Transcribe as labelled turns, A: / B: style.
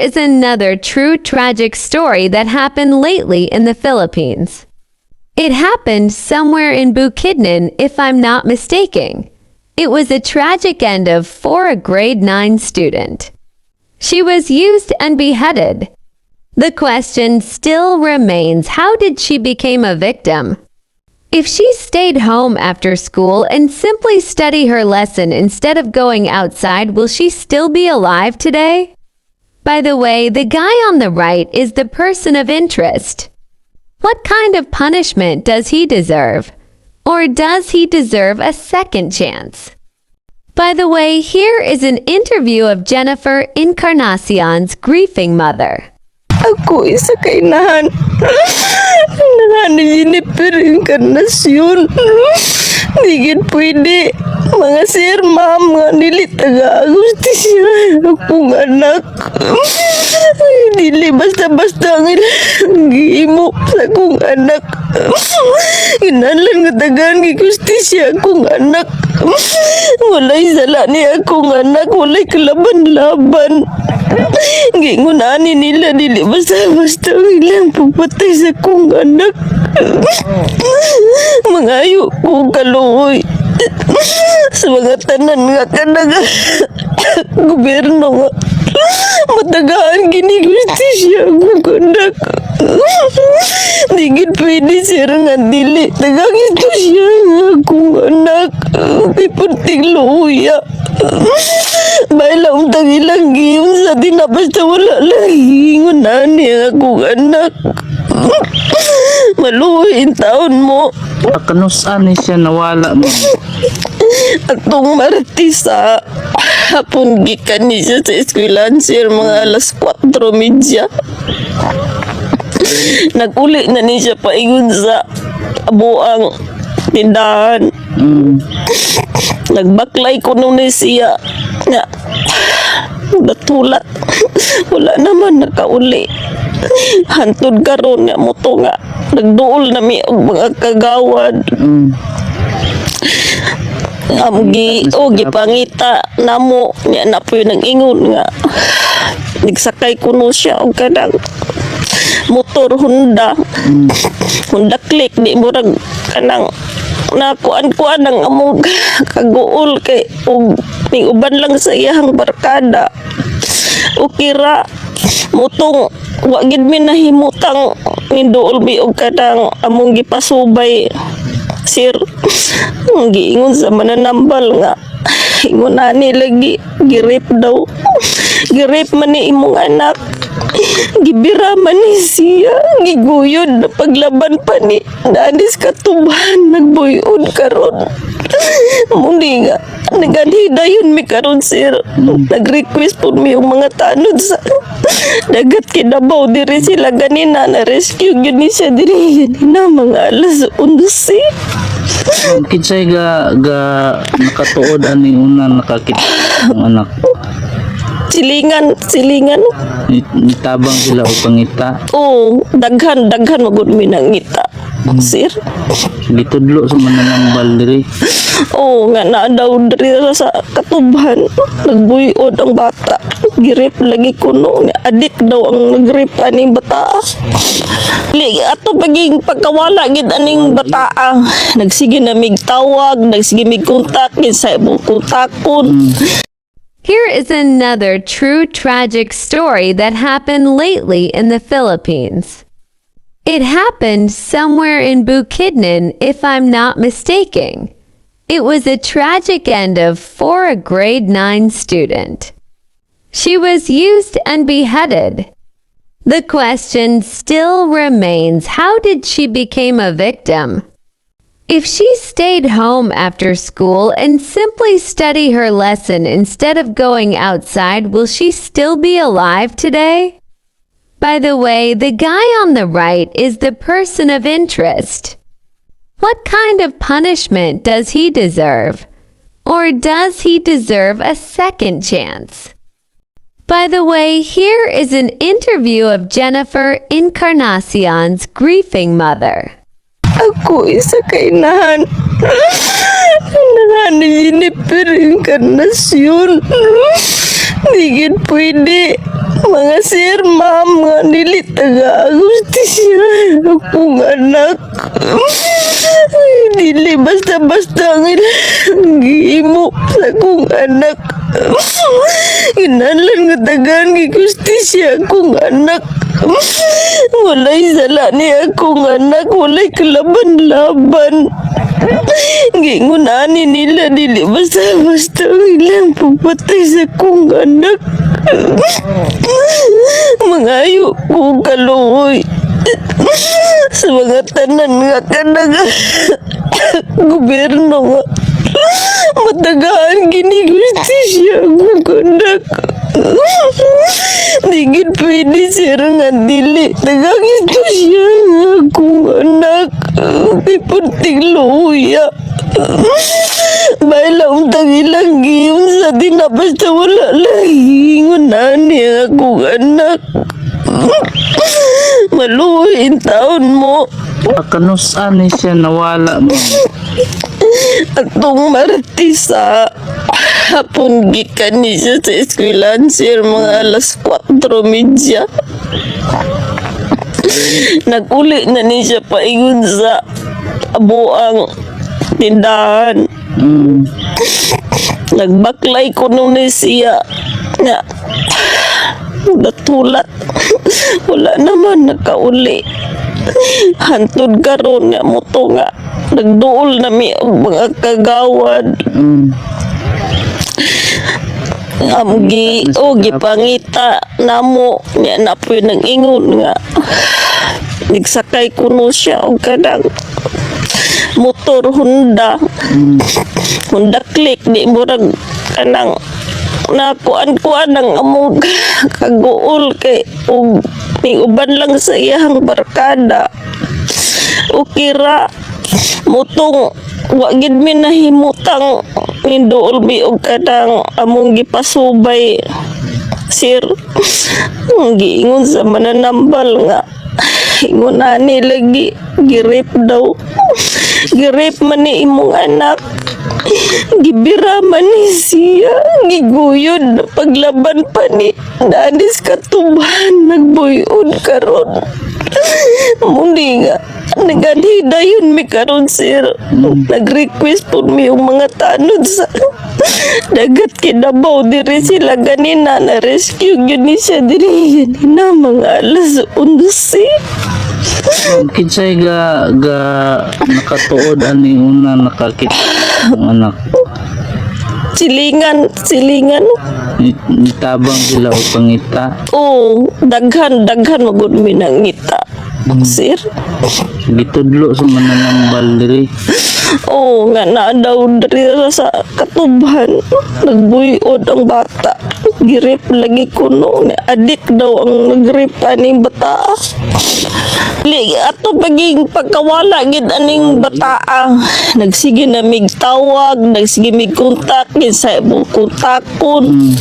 A: is another true tragic story that happened lately in the Philippines. It happened somewhere in Bukidnon, if I'm not mistaken. It was a tragic end for a grade 9 student. She was used and beheaded. The question still remains, how did she become a victim? If she stayed home after school and simply study her lesson instead of going outside, will she still be alive today? By the way, the guy on the right is the person of interest. What kind of punishment does he deserve? Or does he deserve a second chance? By the way, here is an interview of Jennifer Encarnacion's grieving mother.
B: Ako isa kay nahan. Nahan ni Jennifer Encarnacion. Di gid pwede. Mga sir, ma'am, nga dili taga-agustisya. Akong anak. Dili basta-basta ang gihimo sa akong anak. Kinahanglan nga tagaan kay justisya akong anak. Walay sala ni akong anak, walay kalaban-laban. Gingunani nila dili basta-basta ilang pagpatay sa akong anak. Mangayo ko kaluoy sa mga tanan nga kanang gobyerno nga matagaan gini justisya akong anak. Digit pwede sir nga dili tagang justisya akong anak. Ipunting luya. Baila untang ilang giyon sa dinabasta wala lang hingunani ang akong anak. Maluhin taon mo.
C: Kanusan ni siya nawala mo?
B: Atong Martisa hapon gikan ni siya sa eskwelahan sir mga alas 4:30. Nag-uli na ni siya paingon sa buang tindahan. Nagbaklay ko nung ni siya nga natulat. Wala naman nakauli. Hantod karon nga moto nga nagduol na mi og mga kagawad. Gipangita namo nya na po nang ingon nga nagsakay kuno siya og kanang motor Honda. Honda Click di murag kanang nakuan-kuan ang among kaguol kay og ning uban lang sa iyang barkada. Ukira mutong wa gid mi nahimutang ninduol mi og kanang among gipasubay sir. Giingon sa mananambal nga ingon ani lagi girip daw. Girip man ni imong anak. Gibira man ni siya. Giguyod na paglaban pa ni Danis Katuban. Nagbuyod karon. Muli nga naganhidayon mi karon sir. Nag-request po mi yung mga tanod sa dagat Kidabaw. Diri sila ganina na rescue yun ni siya diri ganina mga alas 11.
C: Kinsay ga nakatuod ani una nakakita ng anak.
B: Silingan.
C: Nitabang sila o pangita.
B: Oo, daghan magud mi nangita. Sir.
C: Gitudlo sa mananambal diri.
B: Oo, nga na daw diri sa Katuban. Nagbuyod ang bata. Girip lagi kuno. Adik daw ang nagrip aning bata. Ato paging pagkawala gid aning bata. Nagsige na mig tawag, nagsige mig kontak, sa imong kontakon.
A: Here is another true tragic story that happened lately in the Philippines. It happened somewhere in Bukidnon, if I'm not mistaken. It was a tragic end for a grade 9 student. She was used and beheaded. The question still remains, how did she become a victim? If she stayed home after school and simply study her lesson instead of going outside, will she still be alive today? By the way, the guy on the right is the person of interest. What kind of punishment does he deserve? Or does he deserve a second chance? By the way, here is an interview of Jennifer Encarnacion's grieving mother.
B: Ako isa kay nahan. Nahan ni Jennifer Encarnacion. Di gid pwede. Mga sir, ma'am, nga dili taga agustisya akong anak. Dili basta-basta ang gihimo sa akong anak. Kinahanglan nga tagaan gigustisya akong anak. Walay sala ni akong anak, walay kalaban-laban. Gingunani nila dili basta-basta ang ilang pagpatay sa akong anak. Mangayo ko kaluoy sa mga tanan nga kanang gobyerno nga matagaan ginigustisya akong anak. Digit pwede sir nga dili tagang ito siya akong anak. Di punting luya. Baila untang ilang giyon sa dinabasta wala lagi ngunani ang akong anak. Maluhin taon mo.
C: Kanusan ni siya nawala mo?
B: Atong Martisa hapon gikan ni siya sa eskwelahan sir mga alas 4:30. Nag-uli na ni siya paingon sa abuang tindahan. Nagbaklay ko nung ni siya nga natulat. Wala naman nakauli. Hantod karon nga moto nga nagduol na mi og mga kagawad. Amgi o gipangita namo niya na po nang ingon nga nagsakay kuno siya og kadang motor Honda. Honda Click di murag kanang nakuan-kuan ang among kaguol kay og may uban lang sa iyang barkada. O kira mutong wa gid mi nahimutang nindool mi og kadang among gipasubay sir. Giingon sa mananambal nga ingon ani lagi girip daw. Girip man ni imong anak. Gibira man ni siya. Giguyod paglaban pa ni Danis Katuban. Nagbuyod karon. Muli nga nagadidayon mi karon sir. Nag-request po mi yung mga tanod sa dagat Kinabaw. Diri sila ganina na rescue yun ni siya diri ganina mga alas 11.
C: Kinsay ga nakatuod ani una nakakita ng anak?
B: Silingan.
C: Nitabang sila o pangita.
B: Oo, daghan magud mi nang ngita. Sir.
C: Gitudlo sa mananambal diri.
B: Oo, nga na daw diri sa Katuban. Nagbuyod ang bata. Girip lagi kuno. Adik daw ang nagrip aning bata. Ato paging pagkawala gid aning bata. Nagsige na mig tawag, nagsige mig kontak, sa imong kontakon.